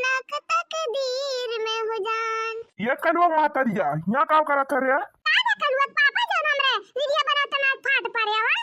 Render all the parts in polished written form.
ना तकदीर में हो जान। ये कलवा मातरिया यहाँ काम करा था रे का कलवा पापा जो हमरे वीडियो बनाते ना फाट पड़े हवा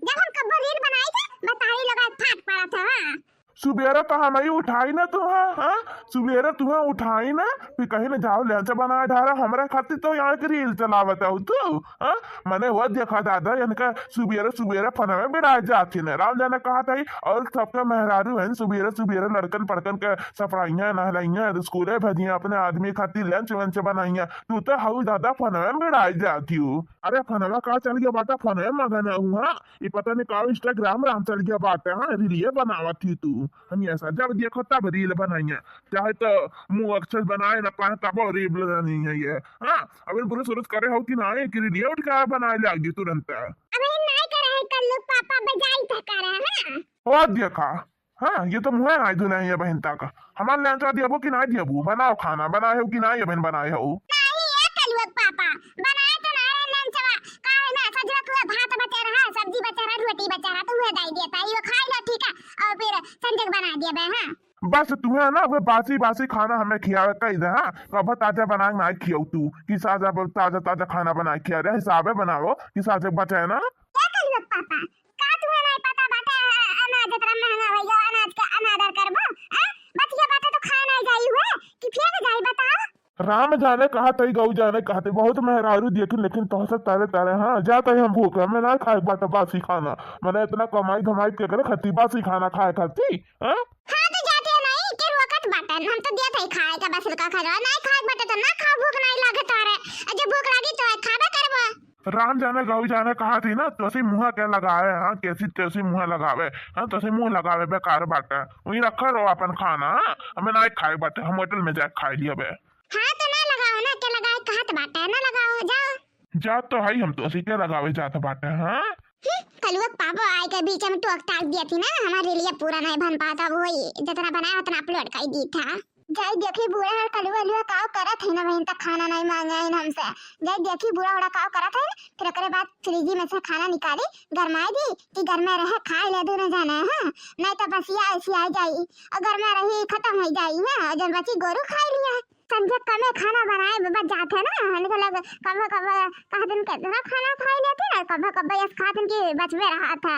जब हम कब रील बनाई थे बताई लगा फाट पड़ा था। सुबेरा तो हमें उठाई ना तुम्हें, हाँ सुबेरा तुम्हें उठाई ना फिर कहीं ना जाओ लंच बना ढारा हमारे खातिर तो यहाँ की रील चलावत हो तू, हाँ मैंने वो देखा दादा इनका सुबेरा सुबेरा फन में बिड़ा जाती ने राम जाने कहा था और सबका मेहरारू है सुबेरा सुबेरा लड़कन पड़कन के सफाइयाँ नहलाइया स्कूले भेजिया अपने आदमी खातिर लंच वंच बनाइया तू तो हाउ दादा फन में बिड़ा जाती हूँ। अरे फनवा कहा चल गया बाटा फन में मगन हूँ, हाँ ये पता नहीं कहा इंस्टाग्राम राम चल गया बाटा, हाँ रील बनावा थी तू हम ऐसा जब देखो तब रील बनाइए चाहे तो मुंह अक्षर बनाए ना पाए तब रील बनानी है ये, हाँ अब पुरुष उरुस करे हो कि ना कि रील उठ के बनाए लागी तुरंत। अबे नहीं करे है कल्लू पापा बजाई था करे है और देखा हाँ ये तो मुँह ना दुनिया है बहन तक हमारे लंच दिया कि ना दिया बनाओ खाना बनाए हो कि ना ये बहन बनाए हो नहीं है कल्लू पापा बनाए तो ना लंचवा का है ना सजवा पूरा भात बचा रहा सब्जी बचा रहा रोटी बचा रहा तो वो दाई देता ये खा लो ठीक है और फिर संजय बना दिया बे। हाँ बस तुम्हें ना वो बासी बासी खाना हमें खियावे कही दे, हाँ कब ताजा बना ना खियो तू कि ताजा ताजा ताजा खाना बना खिया रे हिसाबे बनाओ कि साजे बचे ना। क्या करियो पापा का तुम्हें नहीं पता बात अनाज इतना महंगा भैया अनाज का अनादर करबो बस ये बात तो खाना जाई हुए कि फेंक जाई बताओ। राम जाने कहा तई गऊ जाने कहते बहुत मेहरारू देखी लेकिन तो से तारे तारे हाँ जाते हम भूख मैं ना खाए बाटा बासी खाना मैंने इतना कमाई धमाई के करे खती बासी खाना खाए खाती हाँ तो जाते नहीं के रोकत बाटन हम तो देत है खाए का बस का खा नहीं खाए बाटे तो ना खा भूख नहीं लागे तारे जब भूख लगी तो खाबे करबो। राम जाने गऊ जाने कहा थी ना तोसी मुँह क्या लगावे, हाँ कैसी तैसी मुँह लगावे, हाँ तोसी मुँह लगावे बेकार बाटे वही रखा रहो अपन खाना, हाँ हमें ना खाए बाटे हम होटल में जाके खाई लिया बे। हाँ तो ना लगाओ ना क्या लगाए कहत बाटे ना लगाओ जाओ जा तो है हम तो उसी के लगावे जाते बाटे। हाँ कलुआ पापा आए के बीच में टोक टाक दिया थी ना हमारे लिए पूरा नहीं बन पाता वही जितना बनाया उतना अपलोड कर दी था। जाई देखी बुरा हर कलुआ लुआ काव करा थे ना वहीं तक खाना नहीं मांगा है हमसे जाई देखी बुरा बड़ा काव करा था फिर एकरे बाद फ्रिज में से खाना निकाली गरमाई दी कि घर में रहे खाए ले दू न जाना है नहीं तो बसिया ऐसी आ जाई और घर में रही खत्म हो जाई है जब बची गोरू खा लिया संजय कमे खाना बनाए बच जाते ना हमको लग कब कहा दिन कितना खाना खा लेते ना कब इस खातिन की बच में रहा था।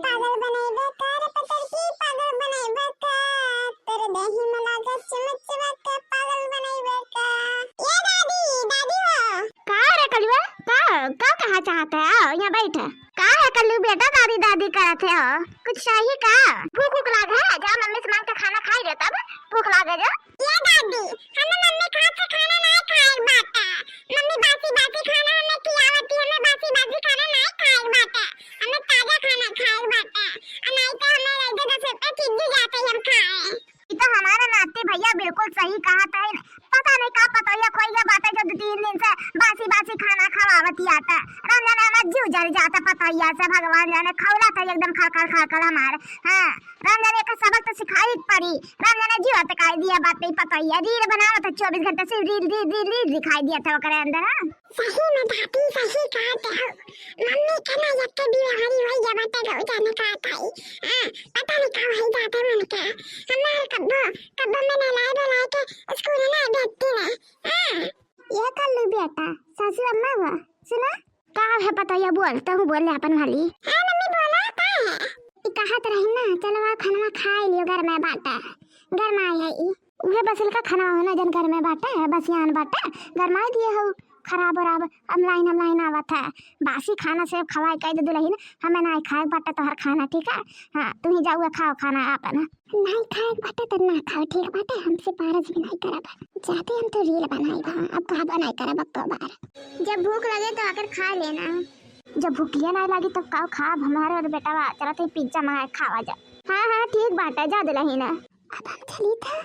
पागल बनाई बेकार पतर की पागल बनाई बेकार तेरे दही में लगा चमच चमच पागल बनाई बेकार। ये दादी हो का रे कलुआ का कहा चाहते हो यहाँ बैठ का है कल्लू बेटा दादी दादी करते हो कुछ चाहिए का भूख लागे है जा मम्मी से मांग के खाना खाई रे तब भूख लागे जा। ये दादी हमें मम्मी खा के खाना नहीं खाए बाटा मम्मी बासी बासी खाना हमें खिलावती हमें बासी बासी खाना नहीं खाए बाटा हमें ताजा खाना खाए बाटा नहीं तो हमें इधर 10 रुपए चिज्जू जाते हम खाए। ये तो हमारा नाते भैया बिल्कुल सही कहा था पता नहीं का पता ये कोई ये बात है जो 2-3 दिन से बासी बासी खाना खवावती आता रमजान में जीव जल जाता पता ही से भगवान जाने खौला था एकदम खा कर हमारे। हाँ रमजान का सबक तो सिखाई पड़ी रमजान जीव तकाई दिया बात नहीं पता ही रील बनाना था 24 घंटे से रील दिखाई दिया था ओकरे अंदर। सही में दादी सही कहते हो मम्मी कहना जब के बीमारी होई जब तक गौ जाने का था हां पता नहीं कब है जाते मन के हमारे कब मैंने लाए के स्कूल ना बैठती ना। हां ये कल्लू बेटा सासू अम्मा हुआ सुना का है पता या बोलता हूँ बोले अपन वाली। हाँ मम्मी बोला का है कहत रही ना चलो खाना खा लियो घर में बाटा घर में आई है उहे बसल का खाना होना जन घर में बाटा है बस यान बाटा घर में दिए हो खराब और अमलाइन आवा था बासी खाना से खवाई कह दे दुलही ना हमें नहीं खाए बाटा तो हर खाना ठीक है। हाँ तुम ही जाओ खाओ खाना अपन नहीं खाए बाटा तो ना खाओ ठीक बाटा हमसे पारस भी नहीं करब जाते हम तो रील बनाई हाँ अब कहा बनाई करब अब तो बार जब भूख लगे तो आकर खा लेना जब भूखिया नहीं लगी तो खाओ खा हमारे और बेटा चला तो पिज्जा मंगा खावा जा। हाँ ठीक बाटा जा दुलही ना अब हम चली था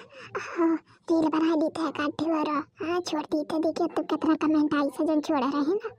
रील बना ली था काटे वाला हाँ छोड़ दी था देखिए तो कितना कमेंट आई से जन छोड़ रहे हैं ना।